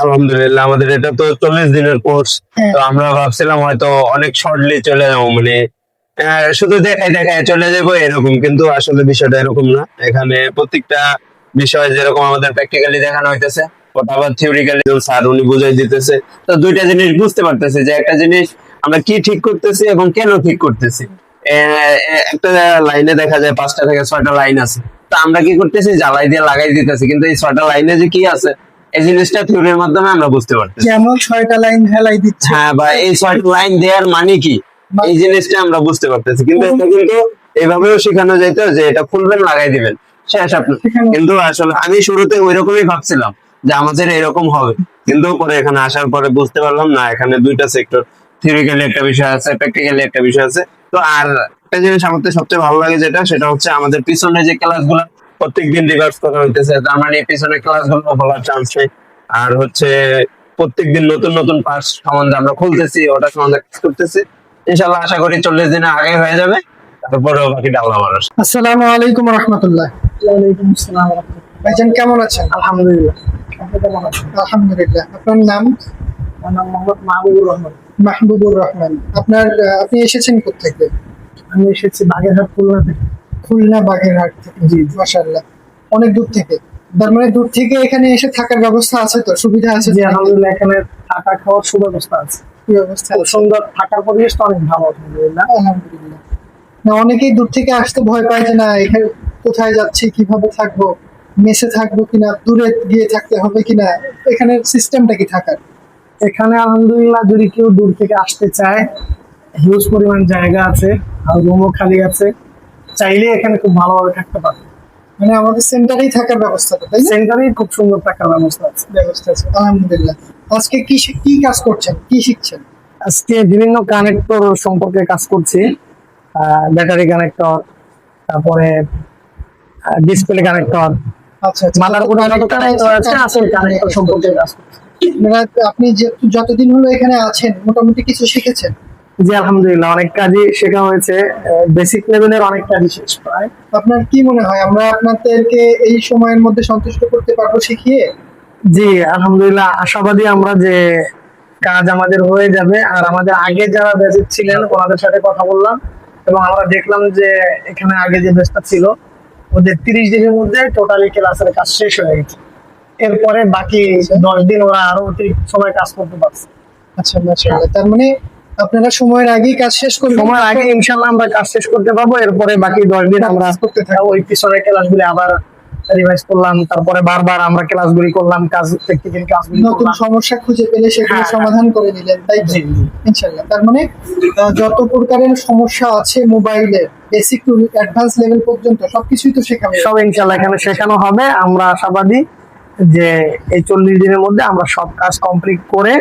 আলহামদুলিল্লাহ, আমাদের এটা তো 40 দিনের কোর্স। তো আমরা ভাবছিলাম হয়তো অনেক শর্টলি চলে যাবো, মানে শুধু দেখায় দেখায় চলে যাবো এরকম, কিন্তু আসলে বিষয়টা এরকম না। এখানে প্রত্যেকটা বিষয় যেরকম আমাদের প্র্যাকটিক্যালি দেখানো হইতেছে, ওটা আবার থিওরিক্যালি স্যার উনি বুঝাই দিতেছে। তো দুইটা জিনিস বুঝতে পারতেছে যে একটা জিনিস আমরা কি ঠিক করতেছি এবং কেন ঠিক করতেছি। একটা লাইনে দেখা যায় 5টা থেকে 6টা লাইন আছে, তা আমরা কি করতেছি জ্বালাই দিয়ে লাগাই দিতেছি, কিন্তু এই 6টা লাইনে যে কি আছে এই জিনিসটা থিওরির মাধ্যমে আমরা বুঝতে পারতেছি। যেমন 6টা লাইন ঢালাই দিচ্ছে। হ্যাঁ, বা এই 6টা লাইন দেওয়ার মানে কি, এই জিনিসটা আমরা বুঝতে পারতেছি। কিন্তু এটা কিন্তু এভাবেও শেখানো যেত যে এটা খুলবেন লাগাই দিবেন, শেষ আপনার। কিন্তু আসলে আমি শুরুতে ওইরকমই ভাবছিলাম যে আমাদের এরকম হবে, কিন্তু পরে এখানে আসার পরে বুঝতে পারলাম না, এখানে দুইটা সেক্টর, থিওরিক্যালি একটা বিষয় আছে, প্র্যাকটিক্যালি একটা বিষয় আছে। তো আর একটা জিনিস আমাদের সবচেয়ে ভালো লাগে যেটা, সেটা হচ্ছে আমাদের পিছনে যে ক্লাসগুলো প্রত্যেকদিন রিভার্স করা হইতেছে, তার মানে পিছনে ক্লাসগুলো বলার চান্স নেই। আর হচ্ছে প্রত্যেকদিন নতুন নতুন পার্টস সম্বন্ধে আমরা খুলতেছি, ওটা সম্বন্ধে কাজ করতেছি। ইনশাল্লাহ আশা করি 40 দিনের আগে হয়ে যাবে, তারপরেও বাকিটা আল্লাহ ভরসা। আসসালামু আলাইকুম রহমতুল্লাহ। ওয়ালাইকুম আসসালাম ওয়া রাহমাতুল্লাহ। ভাইজান কেমন আছেন? আলহামদুলিল্লাহ। আপনি কেমন আছেন? আলহামদুলিল্লাহ। আপনার নাম? আমার নাম মোহাম্মদ মাহবুবুর রহমান। মাহবুবুর রহমান। আপনি এসেছেন কোত্থেকে? আমি এসেছি বাগেরহাট, খুলনা থেকে। খুলনা বাগেরহাট থেকে। জি, মাশাআল্লাহ। অনেক দূর থেকে। তার মানে দূর থেকে এখানে এসে থাকার ব্যবস্থা আছে, তো সুবিধা আছে? জি আলহামদুলিল্লাহ, এখানে থাকা খাওয়ার সুব্যবস্থা আছে। কি ব্যবস্থা খুব আছে? সুন্দর, থাকার পরিবেশটা অনেক ভালো আলহামদুলিল্লাহ। আলহামদুলিল্লাহ। না, অনেকেই দূর থেকে আসতে ভয় পায় যে না এখানে কোথায় যাচ্ছি, কিভাবে থাকবো, মেসে থাকবো কিনা, দূরে গিয়ে থাকতে হবে কিনা, এখানে সিস্টেমটা কি থাকার? এখানে আলহামদুলিল্লাহ যদি কেউ দূর থেকে আসতে চায়, হিউজ পরিমাণ জায়গা আছে, আর রুমও খালি আছে, চাইলে এখানে খুব ভালোভাবে থাকতে পারবে। মানে আমাদের সেন্টারেই থাকার ব্যবস্থাটা, তাই না? সেন্টারে খুব সুন্দর থাকার ব্যবস্থা আছে। ব্যবস্থা আছে, আলহামদুলিল্লাহ। আজকে কি কাজ করছেন, কি শিখছেন? আজকে বিভিন্ন কানেক্টর সম্পর্কে কাজ করছি, ব্যাটারি কানেক্টর, তারপরে ডিসপ্লে কানেক্টর, আচ্ছা আচ্ছা। মাদারবোর্ড কানেক্টর আছে, আসল কানেক্টর সম্পর্কে কাজ করছি। মানে আপনি যতদিন হলো এখানে আছেন মোটামুটি কিছু শিখেছেন? জি আলহামদুলিল্লাহ, অনেক কাজই শেখা হয়েছে, বেসিক লেভেলের অনেক কাজই শেষ প্রায়। আপনার কি মনে হয় আমরা আপনাদেরকে এই সময়ের মধ্যে সন্তুষ্ট করতে পারবো শিখিয়ে? জি আলহামদুলিল্লাহ, আশাবাদী আমরা যে কাজ আমাদের হয়ে যাবে। আর আমাদের আগে যারা বেসিক ছিলেন ওনাদের সাথে কথা বললাম, এবং আমরা দেখলাম যে এখানে আগে যে বেসটা ছিল ওদের 30 দিনের মধ্যে টোটালি ক্লাসের কাজ শেষ হয়ে গেছে। এরপরে বাকি 10 দিন ওরা আরো অতিরিক্ত সময় কাজ করতে পারছে। আচ্ছা, মাশাআল্লাহ। তার মানে আপনারা সময়ের আগেই কাজ শেষ করবেন? সময়ের আগে ইনশাল্লাহ আমরা কাজ শেষ করতে পারবো। এরপরে বাকি 10 দিন আমরা করতে থাকবো। ওই পিছনের ক্লাসগুলি আবার রিভাইজ করলাম, তারপরে বারবার আমরা ক্লাসগুলি করলাম, কাজ প্র্যাকটিক্যাল ক্লাসগুলি নতুন করলাম। সমস্যা খুঁজে পেলে সেগুলো হ্যাঁ, সমাধান করে নিলেন, তাই তো? জি, জি। ইনশাআল্লাহ। তার মানে যত প্রকারের সমস্যা আছে মোবাইলে, বেসিক টু অ্যাডভান্স লেভেল পর্যন্ত সবকিছুই তো শেখাবে। সব ইনশাল্লাহ এখানে শেখানো হবে। আমরা আশাবাদী যে এই 40 দিনের মধ্যে আমরা সব কাজ কমপ্লিট করে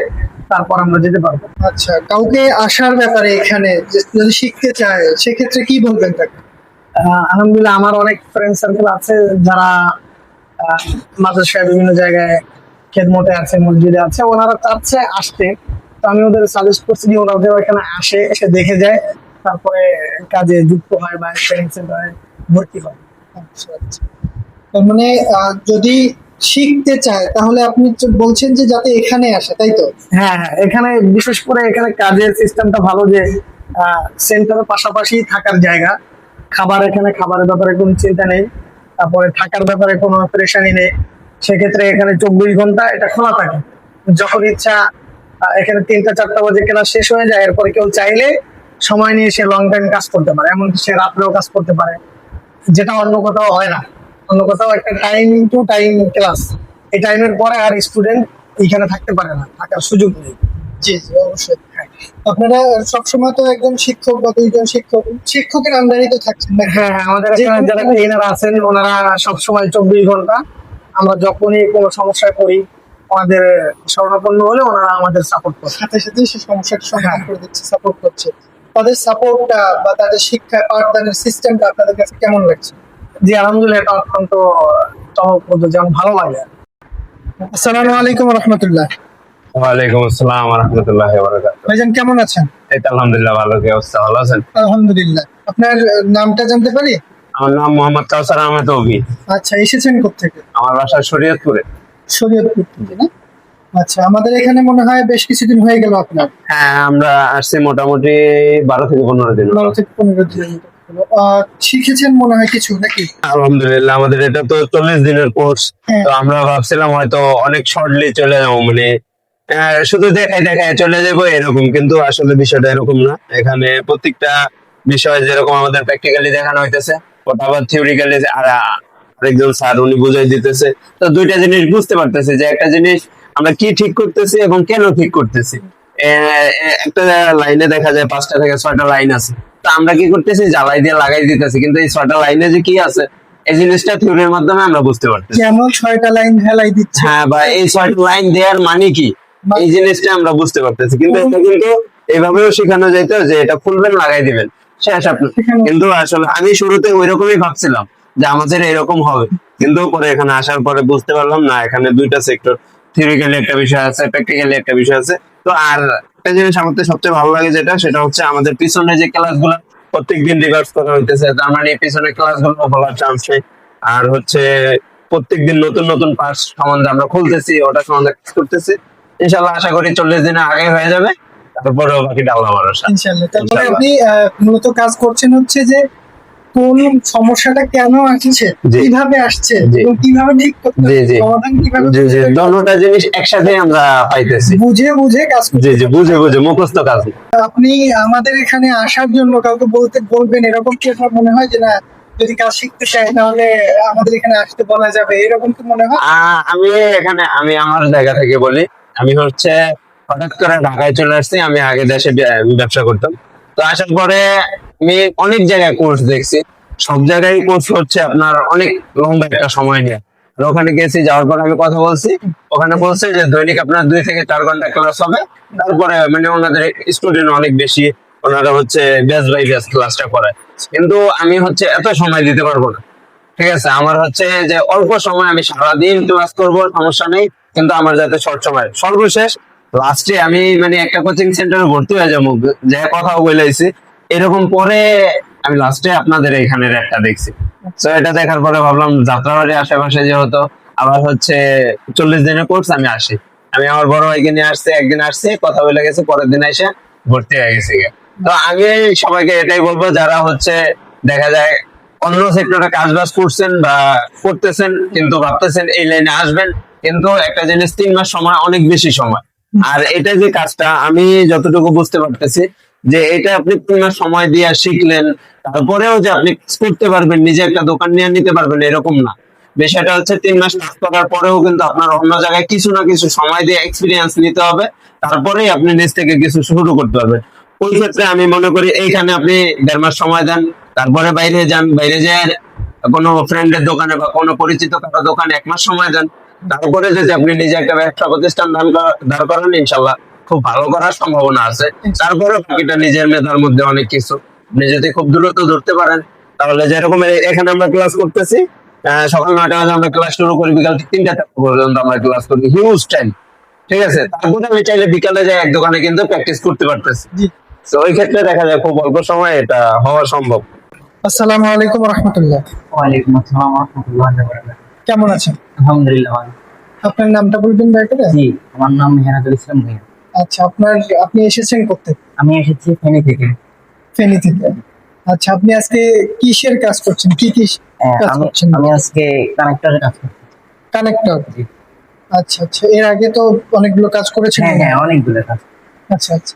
তারপর আমরা যেতে পারবো। আচ্ছা, কাউকে আসার ব্যাপারে এখানে যদি শিখতে চায় সেক্ষেত্রে কি বলবেন তাকে? আলহামদুলিল্লাহ, আমার অনেক ফ্রেন্ড সার্কেল আছে যারা মাদ্রাসায় বিভিন্ন জায়গায় খেদমতে আছে, মসজিদে আছে, ওনারা চাচ্ছে আসতে। তো আমি ওদের সাজেস্ট করছি যে ওনাদের এখানে আসে, এসে দেখে যায়, তারপরে কাজে যুক্ত হয় বা ট্রেনিং সেন্টারে ভর্তি হয়। আচ্ছা আচ্ছা। তার মানে যদি শিখতে চায় তাহলে আপনি বলছেন যে যাতে এখানে আসে, তাই তো? হ্যাঁ হ্যাঁ, এখানে বিশেষ করে এখানে কাজের সিস্টেমটা ভালো, যে সেন্টারের পাশাপাশি থাকার জায়গা, খাবার, এখানে খাবারের ব্যাপারে কোনো চিন্তা নেই, তারপরে থাকার ব্যাপারে কোনো প্রেশানি নেই। সেক্ষেত্রে এখানে 24 ঘন্টা এটা খোলা থাকে, যখন ইচ্ছা এখানে 3টা-4টা বাজে ক্লাস শেষ হয়ে যায়, এরপরে কেউ চাইলে সময় নিয়ে সে লং টাইম কাজ করতে পারে, এমনকি সে রাত্রেও কাজ করতে পারে, যেটা অন্য কোথাও হয় না। অন্য কোথাও একটা টাইম টু টাইম ক্লাস, এই টাইমের পরে আর স্টুডেন্ট এখানে থাকতে পারে না, থাকার সুযোগ নেই। জি জি, অবশ্যই। আপনারা সবসময় তো একজন শিক্ষক বা দুইজন শিক্ষকের আন্ডারে তো থাকছেন না? হ্যাঁ হ্যাঁ, আমাদের এখানে যারা ট্রেনার আছেন ওনারা সবসময় 24 ঘন্টা, আমরা যখনই কোনো সমস্যায় পড়ি আমাদের শরণাপন্ন হলে ওনারা আমাদের সাপোর্ট করে, সাথে সাথে সে সমস্যাটা সমাধান করে দিচ্ছে, সাপোর্ট করছে। তাদের সাপোর্টটা বা তাদের শিক্ষা পাঠদানের সিস্টেমটা আপনাদের কাছে কেমন লাগছে? জি আলহামদুলিল্লাহ, এটা অত্যন্ত চমকপ্রদ, যেমন ভালো লাগে। আসসালামু আলাইকুম রহমতুল্লাহ। ওয়ালাইকুম আসসালাম ওয়া রাহমাতুল্লাহি ওয়া বারাকাতুহু। ভাইজান কেমন আছেন? এই তো আলহামদুলিল্লাহ ভালো, কি অবস্থা, ভালো আছেন? আলহামদুলিল্লাহ। আপনার নামটা জানতে পারি? আমার নাম মোহাম্মদ কাউসার আহমেদ অভি। আচ্ছা, এসেছেন কোত্থেকে? আমার বাসা শরীয়তপুরে। শরীয়তপুর থেকে, না? আচ্ছা, আমাদের এখানে মনে হয় বেশ কিছুদিন হয়ে গেল আপনার। হ্যাঁ, আমরা আসছি মোটামুটি 12 থেকে 15 দিন। 12 থেকে 15 দিন হলো। শিখেছেন মনে হয় কিছু নাকি? আলহামদুলিল্লাহ, আমাদের এটা তো 40 দিনের কোর্স। হ্যাঁ। তো আমরা ভাবছিলাম হয়তো অনেক শর্টলি চলে যাবো, মানে শুধু দেখায় দেখায় চলে যাবো এরকম, কিন্তু আসলে বিষয়টা এরকম না। এখানে প্রত্যেকটা বিষয় যেরকম আমাদের প্র্যাকটিক্যালি দেখানো হইতেছে, ওটা আবার থিওরিক্যালি আরেকজন স্যার উনি বুঝাই দিতেছে। তো দুইটা জিনিস বুঝতে পারতেছে যে একটা জিনিস আমরা কি ঠিক করতেছি এবং কেন ঠিক করতেছি। একটা লাইনে দেখা যায় 5টা থেকে 6টা লাইন আছে, তো আমরা কি করতেছি জ্বালাই দিয়ে লাগাই দিতেছি, কিন্তু এই 6টা লাইনে যে কি আছে এই জিনিসটা থিওরির মাধ্যমে আমরা বুঝতে পারতেছি। যেমন 6টা লাইন হেলাই দিচ্ছে। হ্যাঁ, বা এই 6টা লাইন দেওয়ার মানে কি এই জিনিসটা আমরা বুঝতে পারতেছি, কিন্তু এটা কিন্তু এইভাবেও শেখানো যেত যে এটা খুলবেন লাগাই দিবেন শেষ আপনার। কিন্তু আসলে আমি শুরুতে ওইরকমই ভাবছিলাম যে আমাদের এরকম হবে, কিন্তু পরে এখানে আসার পরে বুঝতে পারলাম না, এখানে দুইটা সেক্টর, থিওরিক্যালি একটা বিষয় আছে, প্র্যাকটিক্যালি একটা বিষয় আছে। তো আর একটা জিনিস আমাদের সবচেয়ে ভালো লাগে যেটা, সেটা হচ্ছে আমাদের পিছনে যে ক্লাসগুলো প্রত্যেকদিন রিভার্স করা হইতেছে, তার মানে পিছনে ক্লাসগুলো বলার চান্স নেই। আর হচ্ছে প্রত্যেকদিন নতুন নতুন পাস সম্বন্ধে আমরা খুলতেছি, ওটা সম্বন্ধে কাজ করতেছি। ইনশাল্লাহ আশা করি 40 দিনের আগে হয়ে যাবে, তারপরে বাকিটা আল্লাহ ভরসা। ইনশাআল্লাহ। তারপরে ইনশাআল্লাহ। আপনি মূলত কাজ করছেন হচ্ছে যে কোন সমস্যাটা কেন আসছে, জি। কিভাবে আসছে জি। এবং কিভাবে ঠিক করতে জি, হবে, জি। সমাধান কিভাবে জি জি, করতে হবে, দুটোটা জিনিস একসাথে আমরা পাইতেছি। বুঝে বুঝে কাজ করতে জি জি, হবে। বুঝে বুঝে মুখস্থ কাজ না। আপনি আমাদের এখানে আসার জন্য কাউকে বলবেন এরকম কি আপনার মনে হয় যে না, যদি কাজ শিখতে চায় তাহলে আমাদের এখানে আসতে বলা যাবে, এরকম কি মনে হয়? আমি এখানে আমি আমার জায়গা থেকে বলি, আমি হচ্ছে হঠাৎ করে ঢাকায় চলে আসছি। আমি আগে দেশে ব্যবসা করতাম। তো আসার পরে আমি অনেক জায়গায় কোর্স দেখছি, সব জায়গায় কোর্স হচ্ছে আপনার অনেক লম্বা একটা সময় নিয়ে। আর ওখানে গেছি, যাওয়ার পর আমি কথা বলছি, ওখানে বলছে যে দৈনিক আপনার 2 থেকে 4 ঘন্টা ক্লাস হবে। তারপরে মানে ওনাদের স্টুডেন্ট অনেক বেশি, ওনারা হচ্ছে ব্যাচ বাই ব্যাচ ক্লাসটা করায়, কিন্তু আমি হচ্ছে এত সময় দিতে পারবো না। ঠিক আছে, আমার হচ্ছে যে অল্প সময় আমি সারাদিন ক্লাস করব, সমস্যা নেই, কিন্তু আমার যাতে শর্ট সময় সর্বশেষ লাস্টে আমি মানে একটা কোচিং সেন্টারে ভর্তি হয়ে যাবো, যে কথাও বলেছি এরকম। পরে আমি লাস্টে আপনাদের এখানের একটা দেখছি, তো এটা দেখার পরে ভাবলাম যাত্রাবাড়ির আশেপাশে যেহেতু, আবার হচ্ছে 40 দিনের কোর্স, আমি আসি। আমি আমার বড় ভাইকে নিয়ে আসছি, একদিন আসছি, কথা বলে গেছে, পরের দিন এসে ভর্তি হয়ে গেছি। তো আমি সবাইকে এটাই বলবো, যারা হচ্ছে দেখা যায় অন্য সেক্টরে কাজ বাজ করছেন বা করতেছেন, কিন্তু ভাবতেছেন এই লাইনে আসবেন, কিন্তু একটা জিনিস 3 মাস সময় অনেক বেশি সময়। আর এটা যে কাজটা আমি যতটুকু বুঝতে পারতেছি, যে এটা আপনি 3 মাস সময় দিয়ে শিখলেন, তারপরেও যে আপনি করতে পারবেন, নিজে একটা দোকান নিয়ে নিতে পারবেন এরকম না। বিষয়টা হচ্ছে 3 মাস কাজ করার পরেও কিন্তু আপনার অন্য জায়গায় কিছু না কিছু সময় দিয়ে এক্সপিরিয়েন্স নিতে হবে, তারপরেই আপনি নিজ থেকে কিছু শুরু করতে পারবেন। ওই ক্ষেত্রে আমি মনে করি এইখানে আপনি 1.5 মাস সময় দেন, তারপরে বাইরে যান, বাইরে যেয়ে কোনো ফ্রেন্ডের দোকানে বা কোনো পরিচিত কারো দোকানে 1 মাস সময় দেন, তারপরে যদি আপনি নিজে একটা ব্যবসা প্রতিষ্ঠান দাঁড় করান, ইনশাল্লাহ খুব ভালো করার সম্ভাবনা আছে। তারপরে বাকিটা নিজের মেধার মধ্যে অনেক কিছু, আপনি যদি খুব দ্রুত ধরতে পারেন, তাহলে যেরকম এখানে আমরা ক্লাস করতেছি, সকাল 9টা বাজে আমরা ক্লাস শুরু করি, বিকাল 3টা পর্যন্ত আমরা ক্লাস করি, হিউজ টাইম। ঠিক আছে, তারপরে আমি চাইলে বিকালে যাই এক দোকানে কিন্তু প্র্যাকটিস করতে পারতেছি। জি। তো ওই ক্ষেত্রে দেখা যায় খুব অল্প সময়ে এটা হওয়া সম্ভব। আসসালামু আলাইকুম রহমতুল্লাহ। ওয়ালাইকুম আসসালাম ওয়া রাহমাতুল্লাহি ওয়া বারাকাতুহু। কেমন আছেন? আলহামদুলিল্লাহ ভালো। আপনার নামটা বলবেন দয়া করে? জি, আমার নাম মেহেরাতুল ইসলাম ভূঁইয়া। আচ্ছা, আপনি এসেছেন করতে আমি এসেছি ফেনী থেকে। ফেনী থেকে। আচ্ছা, আপনি আজকে কিসের কাজ করছেন, কি কাজ আমি করছেন? আমি আজকে কানেক্টরের কাজ করছি। কানেক্টর। জি। আচ্ছা আচ্ছা, এর আগে তো অনেকগুলো কাজ করেছেন। হ্যাঁ হ্যাঁ, অনেকগুলো কাজ। আচ্ছা আচ্ছা,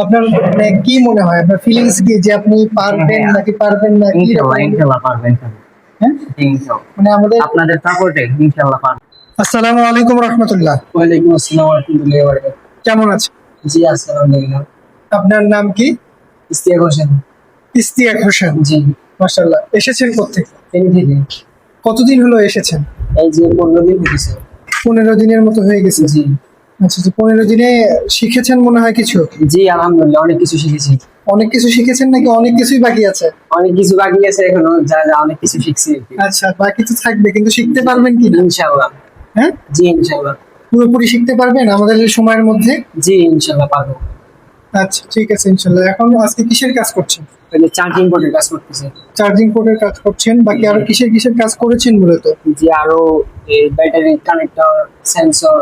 আপনার মানে কি মনে হয়, আপনার ফিলিংস কি, যে আপনি পারবেন হ্যাঁ। নাকি পারবেন না, কি ইনশাআল্লাহ রকম? ইনশাআল্লাহ পারবেন ইনশাআল্লাহ। হ্যাঁ, জি, ইনশাআল্লাহ। মানে আমাদের। আপনাদের সাপোর্টে ইনশাআল্লাহ পারবেন। আসসালামু আলাইকুম রহমতুল্লাহ। ওয়ালাইকুম আসসালাম ওয়া রাহমাতুল্লাহি ওয়া বারাকাতুহু। কেমন আছেন? জি, আলহামদুলিল্লাহ। আপনার নাম কি? ইস্তিয়াক হোসেন। ইস্তিয়াক হোসেন। জি, মাশাআল্লাহ। এসেছেন কোত্থেকে? ফেনী থেকে। কতদিন হলো এসেছেন? এই যে 15 দিন হয়েছে। 15 দিনের মতো হয়ে গেছে। জি আচ্ছা আচ্ছা, 15 দিনে শিখেছেন মনে হয় কিছু? জি, আলহামদুলিল্লাহ অনেক কিছু শিখেছি। অনেক কিছু শিখেছেন নাকি অনেক কিছুই বাকি আছে? অনেক কিছু বাকি আছে এখনো, যা যা অনেক কিছু শিখছি আর কি। আচ্ছা, বাকি তো থাকবে, কিন্তু শিখতে পারবেন কি না? ইনশাআল্লাহ। হ্যাঁ, জি ইনশাআল্লাহ। পুরোপুরি শিখতে পারবেন আমাদের এই সময়ের মধ্যে? জি ইনশাআল্লাহ পারবো। আচ্ছা ঠিক আছে, ইনশাল্লাহ। এখন আজকে কিসের কাজ করছেন? ওই যে চার্জিং বোর্ডের কাজ করতেছে। চার্জিং পোর্টের কাজ করছেন, বাকি আরো কিসের কাজ করেছেন মূলত? যে আরো এই battery connector, sensor,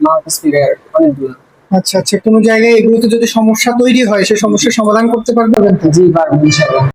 mouth speaker অনেকগুলো। আচ্ছা আচ্ছা, কোনো জায়গায় এগুলোতে যদি সমস্যা তৈরি হয় সেই সমস্যার সমাধান করতে পারবেন তো? জি পারবো ইনশাআল্লাহ।